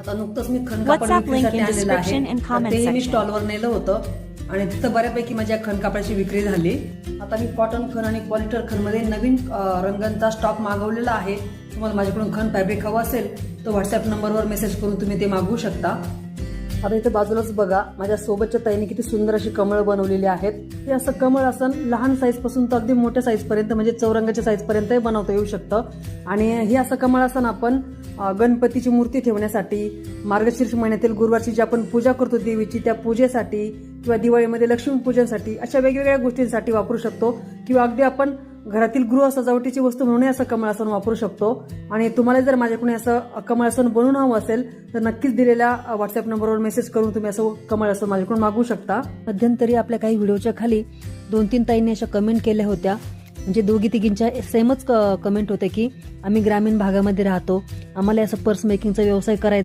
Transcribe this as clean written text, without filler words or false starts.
आता नुकतंच मी खणकापड विक्रीसाठी आणलेलं आहे. तेही मी स्टॉलवर नेलं होतं आणि तिथं बऱ्यापैकी माझ्या खणकापडाची विक्री झाली. आता मी कॉटन खण आणि पॉलिस्टर खण मध्ये नवीन रंगांचा स्टॉक मागवलेला आहे. तुम्हाला माझ्याकडून खण फॅब्रिक हवं असेल तर व्हॉट्सअप नंबरवर मेसेज करून तुम्ही ते मागवू शकता. आता इथे बाजूलाच बघा, माझ्या सोबतच्या ताईने किती सुंदर अशी कमळ बनवलेली आहेत. हे असं कमळ असं लहान साईज पासून तर अगदी मोठ्या साईज पर्यंत म्हणजे चौरंगाच्या साईज पर्यंत बनवता येऊ शकतं. आणि हे असं कमळ असं आपण गणपतीची मूर्ती ठेवण्यासाठी, मार्गशीर्ष महिन्यातील गुरुवारची जी आपण पूजा करतो देवीची त्या पूजेसाठी, किंवा दिवाळीमध्ये लक्ष्मीपूजनसाठी, अशा वेगवेगळ्या गोष्टींसाठी वापरू शकतो. किंवा अगदी आपण घरातील गृह सजावटीची वस्तू म्हणून असं कमळ आसन वापरू शकतो. आणि तुम्हाला जर माझ्याकडून असं कमळ आसन बनवून हवं असेल तर नक्कीच दिलेल्या व्हॉट्सअप नंबरवर मेसेज करून तुम्ही असं कमळ आसन माझ्याकडून मागवू शकता. मध्यंतरी आपल्या काही व्हिडिओच्या खाली 2-3 ताईंनी अशा कमेंट केल्या होत्या, म्हणजे दोघी तिघींच्या सेमच कमेंट होते की आम्ही ग्रामीण भागामध्ये राहतो, आम्हाला असं पर्स मेकिंगचा व्यवसाय करायचा